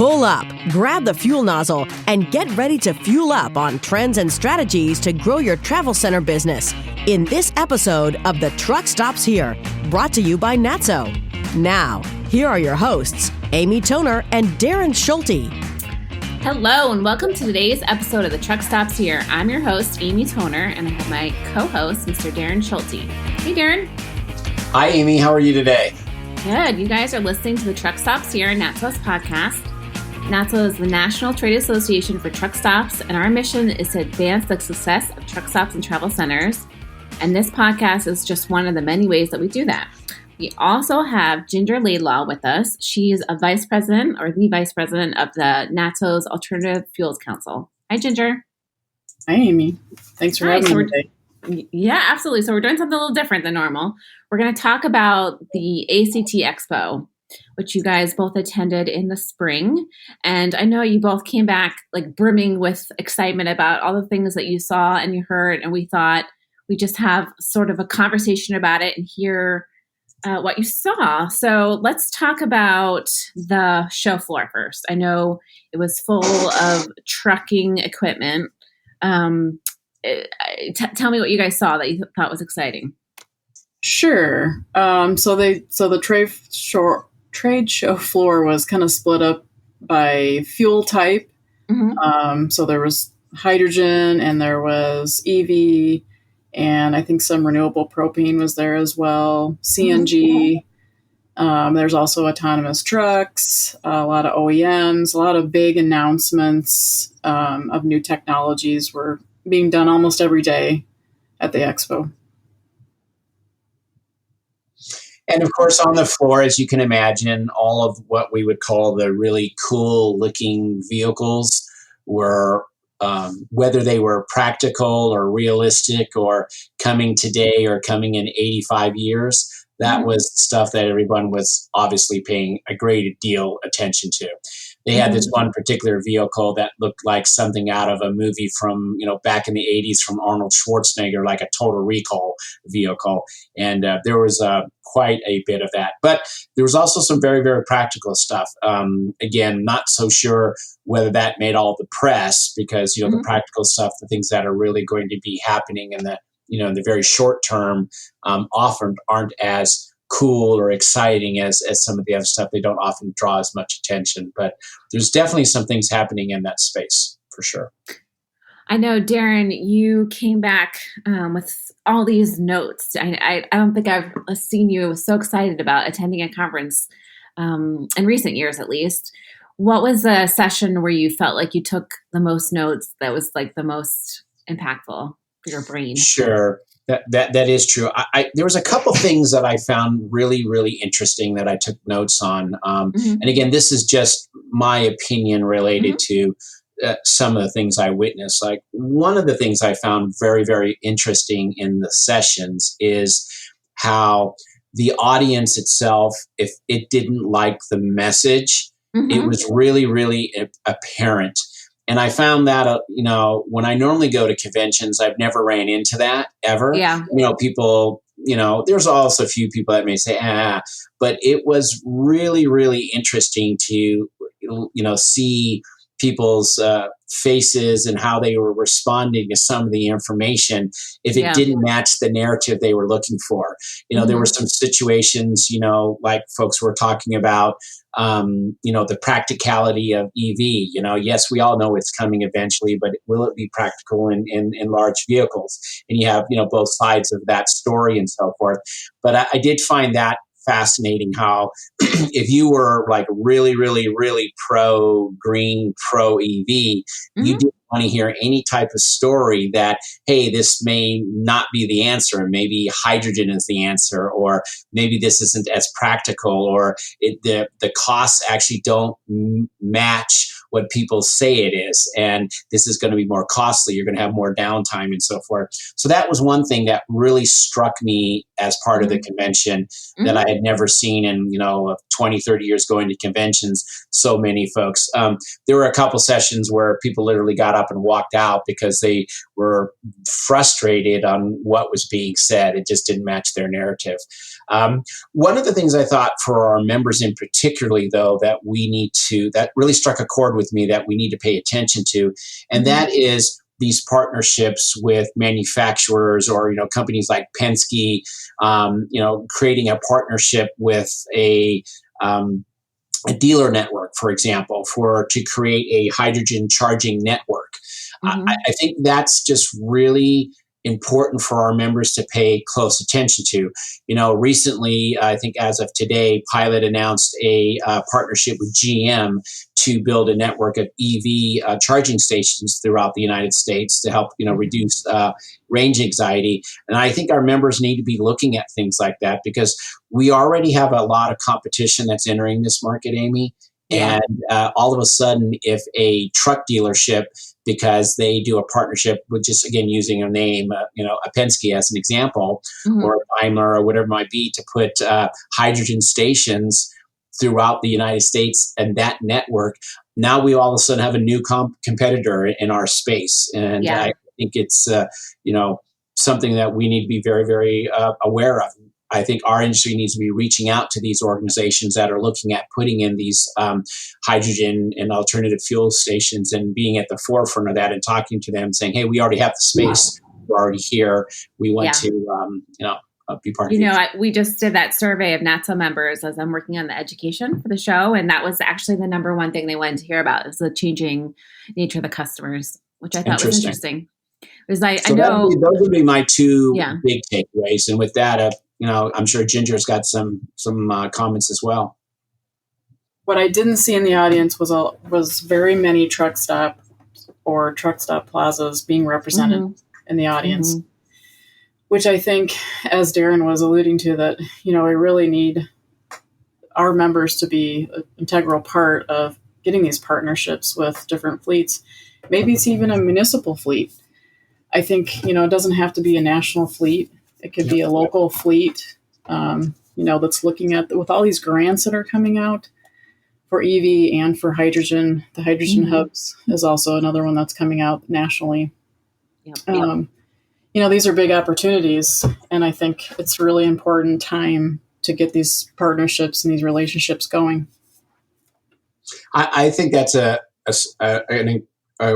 Pull up, grab the fuel nozzle, and get ready to fuel up on trends and strategies to grow your travel center business in this episode of the Truck Stops Here, brought to you by NATSO. Now, here are your hosts, Amy Toner and Darren Schulte. Hello, and welcome to today's episode of the Truck Stops Here. I'm your host, Amy Toner, and I have my co-host, Mr. Darren Schulte. Hey, Darren. Hi, Amy. How are you today? Good. You guys are listening to the Truck Stops Here, NATSO's podcast. NATSO is the National Trade Association for Truck Stops, and our mission is to advance the success of truck stops and travel centers. And this podcast is just one of the many ways that we do that. We also have Ginger Laidlaw with us. She is a vice president or the vice president of the NATSO's Alternative Fuels Council. Hi, Ginger. Hi, Amy. Thanks for having me today. Yeah, absolutely. So we're doing something a little different than normal. We're going to talk about the ACT Expo, which you guys both attended in the spring. And I know you both came back like brimming with excitement about all the things that you saw and you heard. And we thought we just have sort of a conversation about it and hear what you saw. So let's talk about the show floor first. I know it was full of trucking equipment. Tell me what you guys saw that you thought was exciting. Sure. So the trade show floor was kind of split up by fuel type. Mm-hmm. So there was hydrogen and there was EV, and I think some renewable propane was there as well. CNG. Mm-hmm. There's also autonomous trucks, a lot of OEMs, a lot of big announcements of new technologies were being done almost every day at the Expo. And of course, on the floor, as you can imagine, all of what we would call the really cool looking vehicles were, whether they were practical or realistic or coming today or coming in 85 years, that was stuff that everyone was obviously paying a great deal attention to. They had this one particular vehicle that looked like something out of a movie from, back in the 80s from Arnold Schwarzenegger, like a Total Recall vehicle. And there was quite a bit of that. But there was also some very, very practical stuff. Again, not so sure whether that made all the press because, the practical stuff, the things that are really going to be happening in the, in the very short term often aren't as cool or exciting as some of the other stuff. They don't often draw as much attention, but there's definitely some things happening in that space for sure. I know, Darren, you came back with all these notes. I don't think I've seen you so excited about attending a conference in recent years, at least. What was the session where you felt like you took the most notes that was like the most impactful for your brain? Sure. That is true. There was a couple things that I found really, really interesting that I took notes on. And again, this is just my opinion related to some of the things I witnessed. Like one of the things I found very, very interesting in the sessions is how the audience itself, if it didn't like the message, it was really, really apparent. And I found that, when I normally go to conventions, I've never ran into that ever. Yeah. People, there's also a few people that may say, but it was really, really interesting to, see people's faces and how they were responding to some of the information if it didn't match the narrative they were looking for. There were some situations, like folks were talking about, the practicality of EV. Yes, we all know it's coming eventually, but will it be practical in large vehicles? And you have, both sides of that story and so forth. But I did find that fascinating how if you were like really, really, really pro green, pro EV, you didn't want to hear any type of story that, hey, this may not be the answer. Maybe hydrogen is the answer, or maybe this isn't as practical, or the costs actually don't match what people say it is. And this is going to be more costly. You're going to have more downtime and so forth. So that was one thing that really struck me as part of the convention that I had never seen in, 20, 30 years going to conventions, so many folks. There were a couple sessions where people literally got up and walked out because they were frustrated on what was being said. It just didn't match their narrative. One of the things I thought for our members in particularly, though, that really struck a chord with me that we need to pay attention to, and that is these partnerships with manufacturers or companies like Penske, creating a partnership with a dealer network, for example, to create a hydrogen charging network. I think that's just really important for our members to pay close attention to. Recently, I think as of today, Pilot announced a partnership with GM to build a network of EV charging stations throughout the United States to help reduce range anxiety. And I think our members need to be looking at things like that because we already have a lot of competition that's entering this market, Amy. Yeah. And all of a sudden, if a truck dealership, because they do a partnership with, just again using a name, a Penske as an example, or a Daimler or whatever it might be, to put hydrogen stations throughout the United States and that network, now we all of a sudden have a new competitor in our space. And I think it's something that we need to be very, very aware of. I think our industry needs to be reaching out to these organizations that are looking at putting in these hydrogen and alternative fuel stations and being at the forefront of that and talking to them, saying, "Hey, we already have the space. We're already here. We want to, be part of it." We just did that survey of NATSO members as I'm working on the education for the show, and that was actually the number one thing they wanted to hear about is the changing nature of the customers, which I thought was interesting. Because I know those would be my two big takeaways, and with that, I'm sure Ginger's got some comments as well. What I didn't see in the audience was very many Truckstop or Truckstop plazas being represented in the audience, which I think, as Darren was alluding to, that we really need our members to be an integral part of getting these partnerships with different fleets. Maybe it's even a municipal fleet. I think it doesn't have to be a national fleet. It could be a local fleet, that's looking at, with all these grants that are coming out for EV and for hydrogen. The hydrogen hubs is also another one that's coming out nationally. These are big opportunities, and I think it's really important time to get these partnerships and these relationships going. I think that's a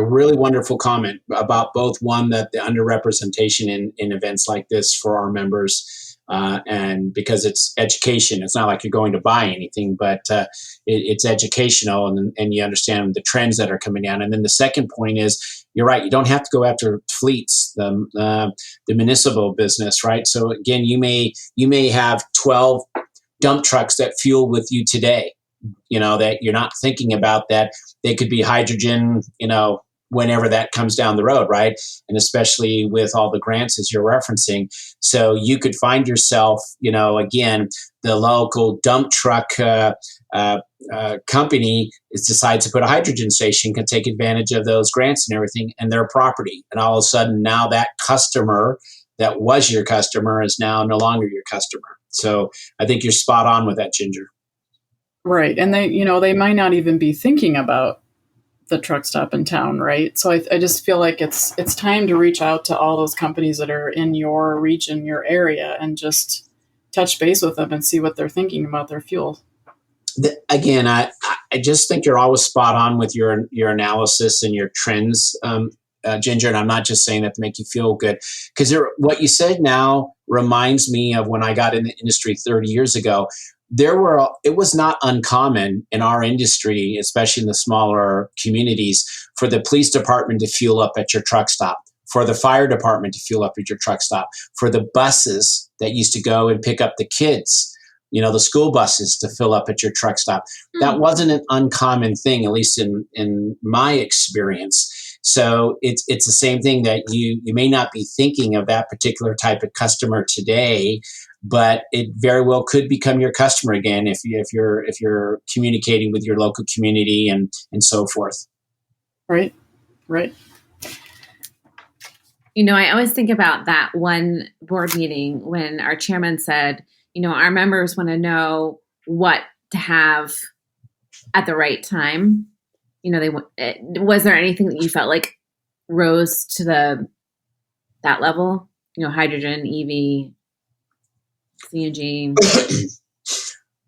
really wonderful comment about both, one, that the underrepresentation in events like this for our members, and because it's education. It's not like you're going to buy anything, but it's educational, and you understand the trends that are coming down. And then the second point is, you're right, you don't have to go after fleets, the municipal business, right? So again, you may have 12 dump trucks that fuel with you today, that you're not thinking about, that they could be hydrogen, whenever that comes down the road, right? And especially with all the grants as you're referencing. So you could find yourself, again, the local dump truck company decides to put a hydrogen station, can take advantage of those grants and everything and their property. And all of a sudden now that customer that was your customer is now no longer your customer. So I think you're spot on with that, Ginger. Right. And they might not even be thinking about the truck stop in town, right? So I just feel like it's time to reach out to all those companies that are in your region, your area, and just touch base with them and see what they're thinking about their fuel. Again, I just think you're always spot on with your analysis and your trends, Ginger, and I'm not just saying that to make you feel good, because what you said now reminds me of when I got in the industry 30 years ago. It was not uncommon in our industry, especially in the smaller communities, for the police department to fuel up at your truck stop, for the fire department to fuel up at your truck stop, for the buses that used to go and pick up the kids, the school buses to fill up at your truck stop. That wasn't an uncommon thing, at least in my experience. So it's the same thing, that you may not be thinking of that particular type of customer today, but it very well could become your customer again if you're communicating with your local community and so forth. Right. I always think about that one board meeting when our chairman said, our members want to know what to have at the right time. Was there anything that you felt like rose to that level? Hydrogen, EV. CNG.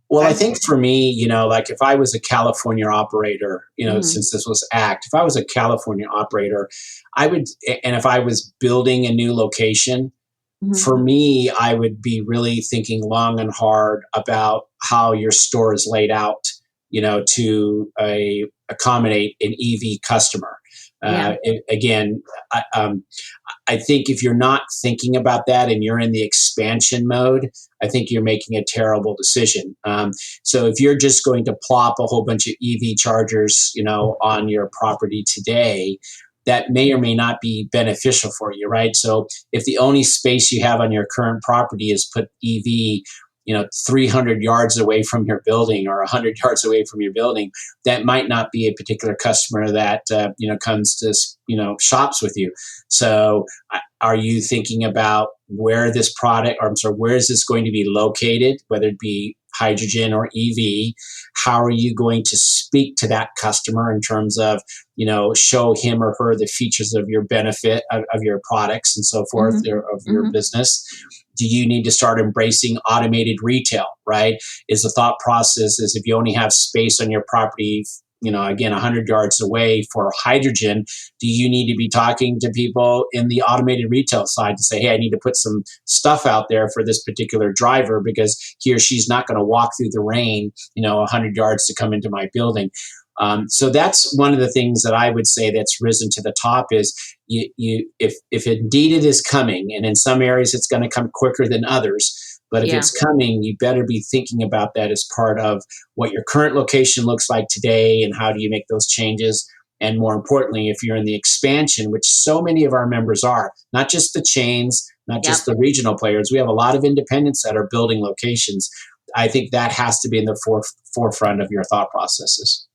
Well, I think for me, like if I was a California operator, since this was ACT, if I was a California operator, and if I was building a new location, for me, I would be really thinking long and hard about how your store is laid out, to accommodate an EV customer. Again, I think if you're not thinking about that and you're in the expansion mode, I think you're making a terrible decision. So if you're just going to plop a whole bunch of EV chargers, on your property today, that may or may not be beneficial for you, right? So if the only space you have on your current property is put EV, 300 yards away from your building or 100 yards away from your building, that might not be a particular customer that, comes to, shops with you. So are you thinking about where this where is this going to be located, whether it be hydrogen or EV? How are you going to speak to that customer in terms of, show him or her the features of your benefit of your products and so forth, of your business? Do you need to start embracing automated retail, right? Is the thought process is if you only have space on your property, again, 100 yards away for hydrogen, do you need to be talking to people in the automated retail side to say, hey, I need to put some stuff out there for this particular driver because he or she's not going to walk through the rain, 100 yards to come into my building. So that's one of the things that I would say that's risen to the top is if indeed it is coming, and in some areas it's going to come quicker than others, but if it's coming, you better be thinking about that as part of what your current location looks like today and how do you make those changes. And more importantly, if you're in the expansion, which so many of our members are, not just the chains, not just the regional players, we have a lot of independents that are building locations. I think that has to be in the forefront of your thought processes.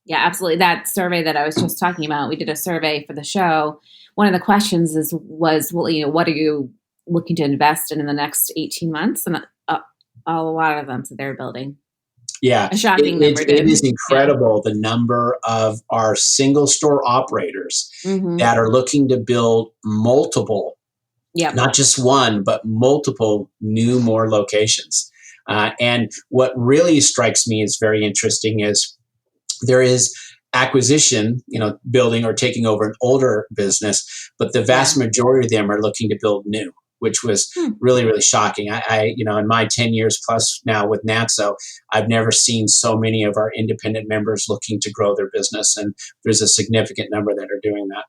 Yeah, absolutely. That survey that I was just talking about, we did a survey for the show. One of the questions was, what are you looking to invest in the next 18 months? And a lot of them said they're building. Yeah, a shocking number. It is incredible the number of our single store operators that are looking to build multiple, not just one, but multiple more locations. And what really strikes me as very interesting is there is acquisition, building or taking over an older business, but the vast majority of them are looking to build new, which was really, really shocking. I in my 10 years plus now with NATSO, I've never seen so many of our independent members looking to grow their business. And there's a significant number that are doing that.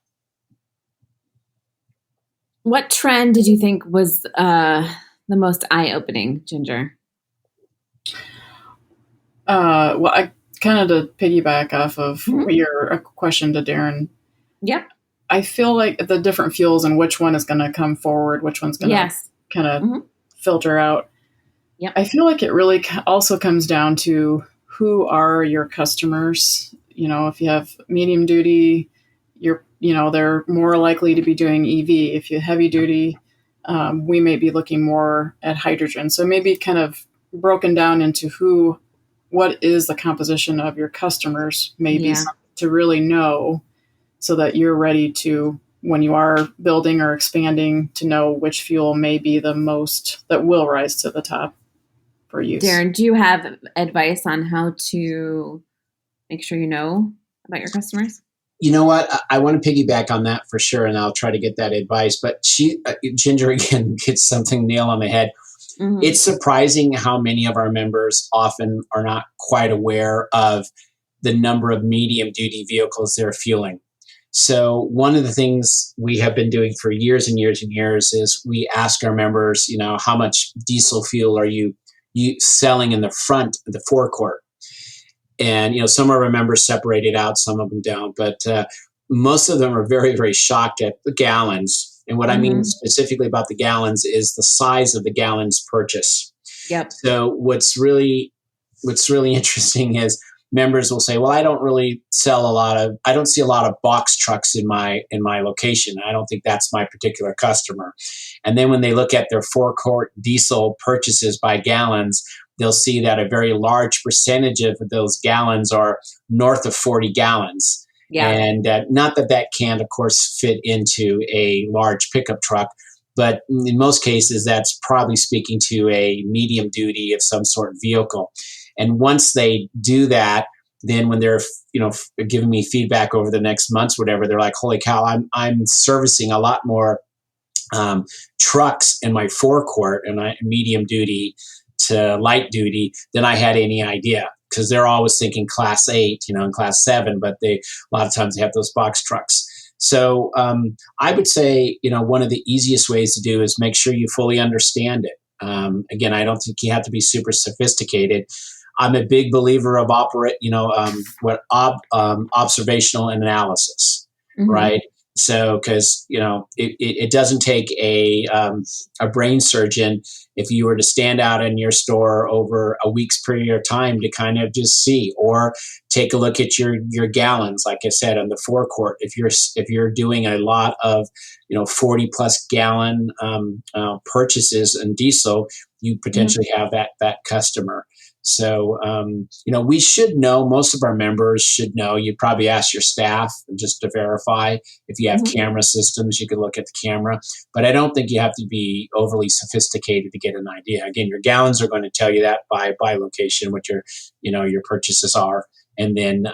What trend did you think was the most eye-opening, Ginger? Well, I kind of to piggyback off of your question to Darren. Yep. I feel like the different fuels and which one is going to come forward, which one's going to kind of filter out. Yep. I feel like it really also comes down to who are your customers. If you have medium duty, they're more likely to be doing EV. If you have heavy duty, we may be looking more at hydrogen. So maybe kind of broken down into what is the composition of your customers, maybe to really know so that you're ready to, when you are building or expanding, to know which fuel may be the most that will rise to the top for use. Darren, do you have advice on how to make sure you know about your customers? You know what? I want to piggyback on that for sure, and I'll try to get that advice. But Ginger, again, gets something nail on the head. It's surprising how many of our members often are not quite aware of the number of medium-duty vehicles they're fueling. So one of the things we have been doing for years and years and years is we ask our members, how much diesel fuel are you selling in the front, the forecourt? And, some of our members separate it out, some of them don't. But most of them are very, very shocked at the gallons. And what I mean specifically about the gallons is the size of the gallons purchase. Yep. So what's really interesting is members will say, well, I don't see a lot of box trucks in my location. I don't think that's my particular customer. And then when they look at their forecourt diesel purchases by gallons, they'll see that a very large percentage of those gallons are north of 40 gallons. Yeah. And not that can't, of course, fit into a large pickup truck, but in most cases, that's probably speaking to a medium duty of some sort of vehicle. And once they do that, then when they're giving me feedback over the next months, whatever, they're like, "Holy cow! I'm servicing a lot more trucks in my forecourt and medium duty to light duty than I had any idea." Because they're always thinking class 8, and class 7, but a lot of times they have those box trucks. So I would say, one of the easiest ways to do is make sure you fully understand it. Again, I don't think you have to be super sophisticated. I'm a big believer of observational analysis, mm-hmm. right? So, because it doesn't take a brain surgeon if you were to stand out in your store over a week's period of time to kind of just see, or take a look at your gallons. Like I said, on the forecourt, if you're doing a lot of 40 plus gallon purchases in diesel, you potentially have that customer. So, we should know, most of our members should know. You probably ask your staff just to verify. If you have camera systems, you can look at the camera. But I don't think you have to be overly sophisticated to get an idea. Again, your gallons are going to tell you that by location, what your purchases are. And then,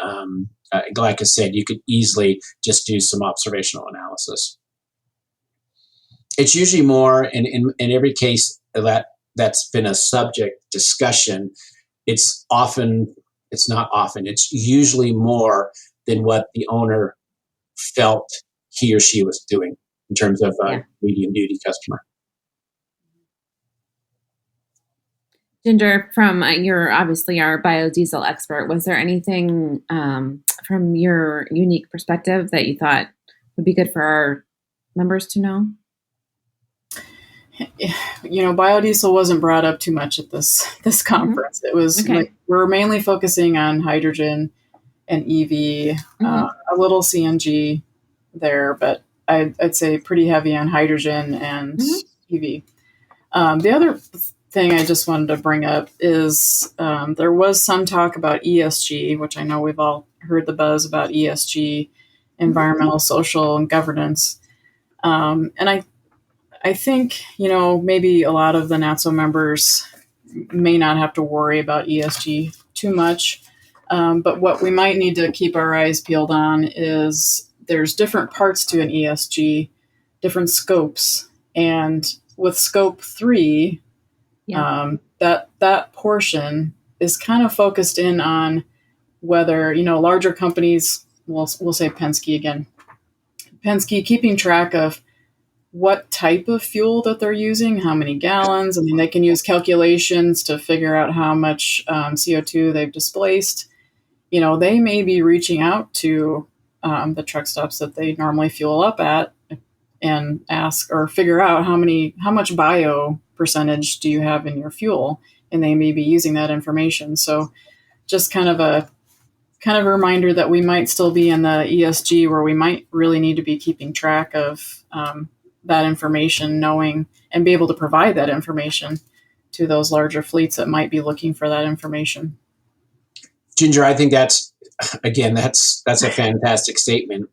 like I said, you could easily just do some observational analysis. It's usually more, in every case that's been a subject discussion, it's usually more than what the owner felt he or she was doing in terms of medium duty customer. Ginger, from you're obviously our biodiesel expert, was there anything from your unique perspective that you thought would be good for our members to know? Biodiesel wasn't brought up too much at this conference. It was we're mainly focusing on hydrogen and EV, a little CNG there, but I'd say pretty heavy on hydrogen and EV. The other thing I just wanted to bring up is there was some talk about ESG, which I know we've all heard the buzz about ESG, environmental, social, and governance. And I think, maybe a lot of the NATSO members may not have to worry about ESG too much. But what we might need to keep our eyes peeled on is there's different parts to an ESG, different scopes. And with scope 3, that portion is kind of focused in on whether, larger companies, we'll say Penske again, keeping track of what type of fuel that they're using, how many gallons. I mean, they can use calculations to figure out how much CO2 they've displaced. They may be reaching out to the truck stops that they normally fuel up at and ask or figure out how much bio percentage do you have in your fuel, and they may be using that information. So just kind of a reminder that we might still be in the ESG where we might really need to be keeping track of that information, knowing and be able to provide that information to those larger fleets that might be looking for that information. Ginger, I think that's a fantastic statement.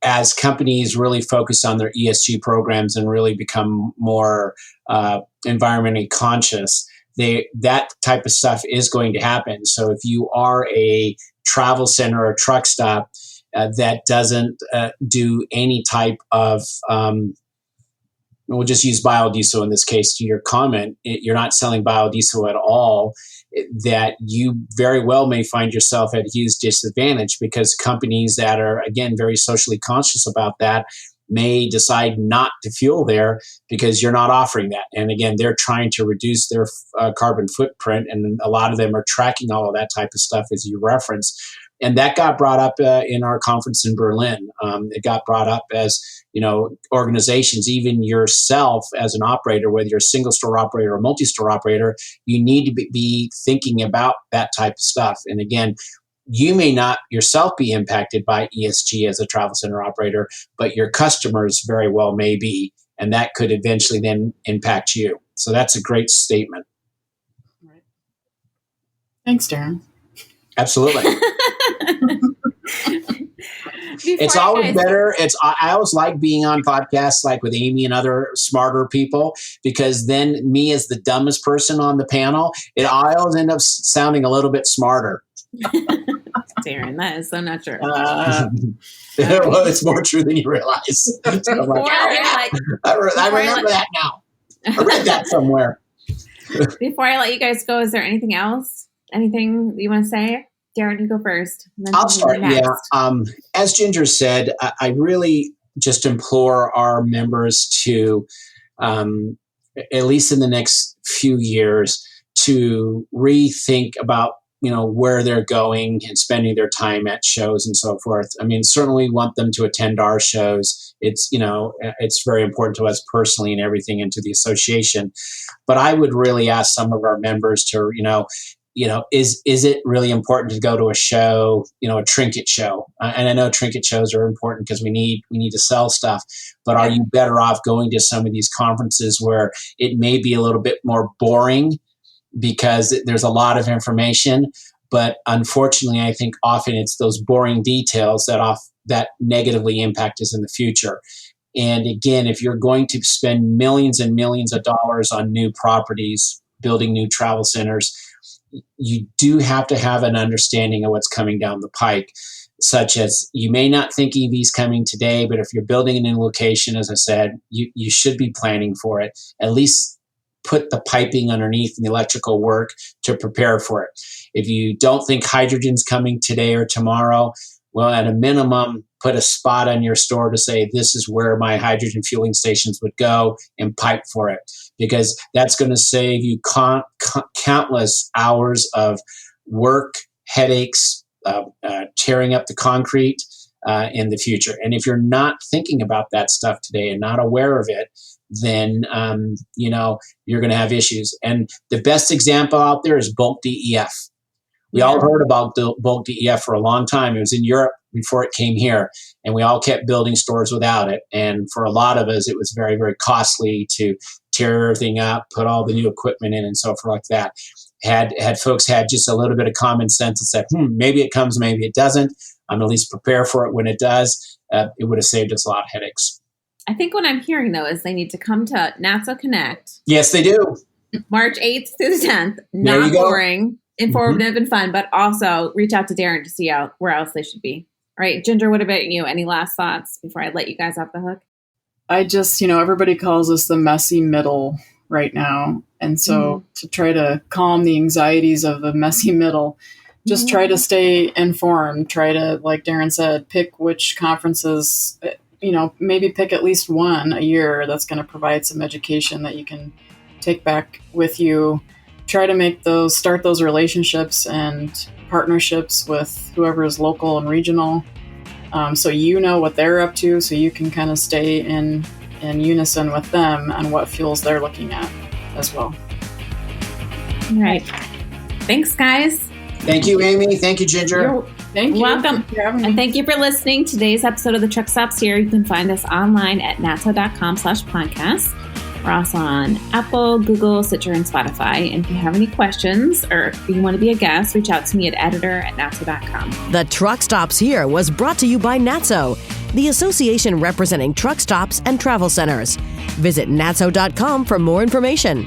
As companies really focus on their ESG programs and really become more environmentally conscious, that type of stuff is going to happen. So if you are a travel center or truck stop that doesn't do any type of, we'll just use biodiesel in this case to your comment, you're not selling biodiesel at all, that you very well may find yourself at a huge disadvantage, because companies that are, again, very socially conscious about that may decide not to fuel there because you're not offering that. And again, they're trying to reduce their carbon footprint, and a lot of them are tracking all of that type of stuff, as you referenced. And that got brought up in our conference in Berlin. It got brought up as, organizations, even yourself as an operator, whether you're a single store operator or multi-store operator, you need to be thinking about that type of stuff. And again, you may not yourself be impacted by ESG as a travel center operator, but your customers very well may be, and that could eventually then impact you. So that's a great statement. Right. Thanks, Darren. Absolutely. It's always better. I always like being on podcasts like with Amy and other smarter people, because then me as the dumbest person on the panel, I always end up sounding a little bit smarter. Darren, that is so not true. Well, it's more true than you realize. So I remember that now. I read that somewhere. Before I let you guys go, is there anything else? Anything you want to say? Darren, you go first. I'll start. Yeah. As Ginger said, I really just implore our members to, at least in the next few years, to rethink about where they're going and spending their time at shows and so forth. I mean, certainly want them to attend our shows. It's very important to us personally and everything, and to the association. But I would really ask some of our members to, is it really important to go to a show, a trinket show? And I know trinket shows are important because we need to sell stuff, but are you better off going to some of these conferences where it may be a little bit more boring because there's a lot of information, but unfortunately, I think often it's those boring details that negatively impact us in the future. And again, if you're going to spend millions and millions of dollars on new properties, building new travel centers, you do have to have an understanding of what's coming down the pike, such as you may not think EV's coming today, but if you're building a new location, as I said, you should be planning for it. At least put the piping underneath and the electrical work to prepare for it. If you don't think hydrogen's coming today or tomorrow, well, at a minimum, put a spot on your store to say, this is where my hydrogen fueling stations would go, and pipe for it. Because that's going to save you countless hours of work, headaches, tearing up the concrete in the future. And if you're not thinking about that stuff today and not aware of it, then you're going to have issues. And the best example out there is bulk DEF. We all heard about bulk DEF for a long time. It was in Europe before it came here, and we all kept building stores without it. And for a lot of us, it was very, very costly to tear everything up, put all the new equipment in, and so forth like that. Had folks had just a little bit of common sense and said, maybe it comes, maybe it doesn't, I'm at least prepare for it when it does, it would have saved us a lot of headaches. I think what I'm hearing, though, is they need to come to NATSO Connect. Yes, they do. March 8th through the 10th. Not boring, informative, and fun, but also reach out to Darren to see where else they should be. All right, Ginger, what about you? Any last thoughts before I let you guys off the hook? I just, everybody calls us the messy middle right now. And so to try to calm the anxieties of the messy middle, just try to stay informed. Try to, like Darren said, pick which conferences, maybe pick at least one a year that's going to provide some education that you can take back with you. Try to start those relationships and partnerships with whoever is local and regional. So what they're up to, so you can kind of stay in unison with them and what fuels they're looking at as well. All right. Thanks, guys. Thank you, Amy. Thank you, Ginger. Thank you. Welcome. And thank you for listening to today's episode of the Truckstops Here. You can find us online at natso.com/podcast. We're also on Apple, Google, Stitcher, and Spotify. And if you have any questions or if you want to be a guest, reach out to me at editor@natso.com. The Truck Stops Here was brought to you by NATSO, the association representing truck stops and travel centers. Visit natso.com for more information.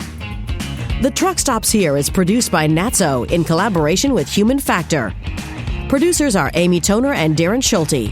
The Truck Stops Here is produced by NATSO in collaboration with Human Factor. Producers are Amy Toner and Darren Schulte.